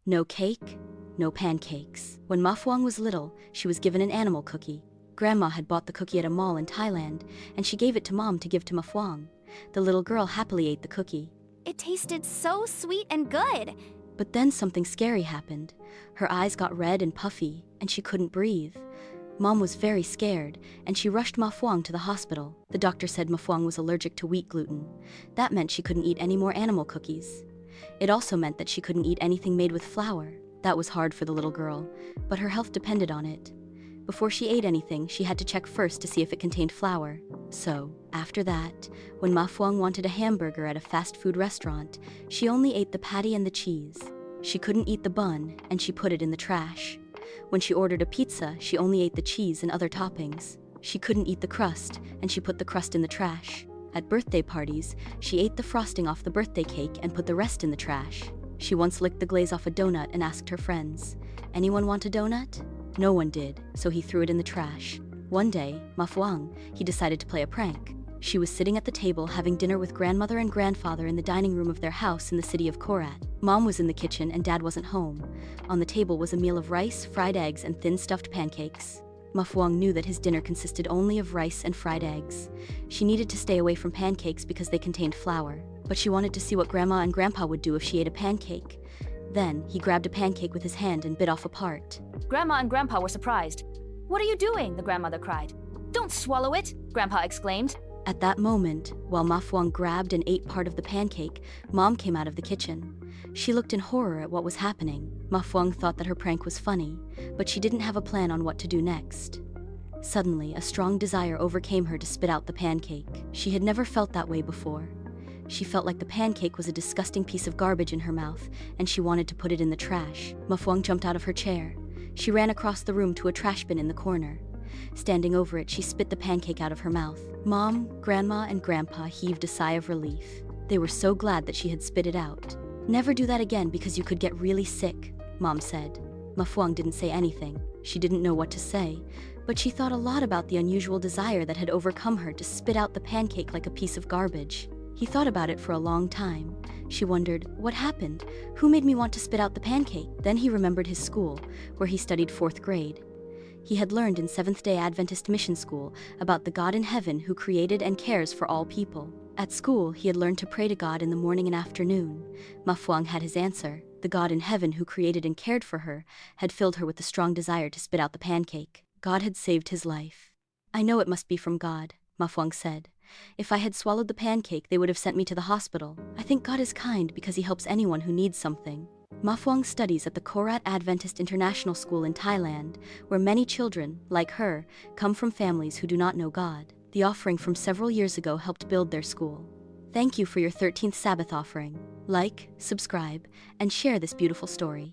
No cake, no pancakes. When Mafuang was little, she was given an animal cookie. Grandma had bought the cookie at a mall in Thailand, and she gave it to Mom to give to Mafuang. The little girl happily ate the cookie. It tasted so sweet and good. But then something scary happened. Her eyes got red and puffy, and she couldn't breathe. Mom was very scared, and she rushed Mafuang to the hospital. The doctor said Mafuang was allergic to wheat gluten. That meant she couldn't eat any more animal cookies. It also meant that she couldn't eat anything made with flour. That was hard for the little girl, but her health depended on it. Before she ate anything, she had to check first to see if it contained flour. So, after that, when Mafuang wanted a hamburger at a fast food restaurant, she only ate the patty and the cheese. She couldn't eat the bun, and she put it in the trash. When she ordered a pizza, she only ate the cheese and other toppings. She couldn't eat the crust, and she put the crust in the trash. At birthday parties, she ate the frosting off the birthday cake and put the rest in the trash. She once licked the glaze off a donut and asked her friends, "Anyone want a donut?" No one did, so he threw it in the trash. One day, Mafuang, he decided to play a prank. She was sitting at the table having dinner with grandmother and grandfather in the dining room of their house in the city of Korat. Mom was in the kitchen and Dad wasn't home. On the table was a meal of rice, fried eggs, and thin stuffed pancakes. Mafuang knew that his dinner consisted only of rice and fried eggs. She needed to stay away from pancakes because they contained flour, but she wanted to see what Grandma and Grandpa would do if she ate a pancake. Then, he grabbed a pancake with his hand and bit off a part. Grandma and Grandpa were surprised. "What are you doing?" the grandmother cried. "Don't swallow it," Grandpa exclaimed. At that moment, while Mafuang grabbed and ate part of the pancake, Mom came out of the kitchen. She looked in horror at what was happening. Mafuang thought that her prank was funny, but she didn't have a plan on what to do next. Suddenly, a strong desire overcame her to spit out the pancake. She had never felt that way before. She felt like the pancake was a disgusting piece of garbage in her mouth, and she wanted to put it in the trash. Mafuang jumped out of her chair. She ran across the room to a trash bin in the corner. Standing over it, she spit the pancake out of her mouth. Mom, Grandma, and Grandpa heaved a sigh of relief. They were so glad that she had spit it out. "Never do that again because you could get really sick," Mom said. Mafuang didn't say anything. She didn't know what to say, but she thought a lot about the unusual desire that had overcome her to spit out the pancake like a piece of garbage. He thought about it for a long time. She wondered, what happened? Who made me want to spit out the pancake? Then he remembered his school, where he studied 4th grade. He had learned in Seventh-day Adventist Mission School about the God in heaven who created and cares for all people. At school, he had learned to pray to God in the morning and afternoon. Mafuang had his answer. The God in heaven who created and cared for her had filled her with a strong desire to spit out the pancake. God had saved his life. "I know it must be from God," Mafuang said. "If I had swallowed the pancake, they would have sent me to the hospital. I think God is kind because he helps anyone who needs something." Mafuang studies at the Korat Adventist International School in Thailand, where many children, like her, come from families who do not know God. The offering from several years ago helped build their school. Thank you for your 13th Sabbath offering. Like, subscribe, and share this beautiful story.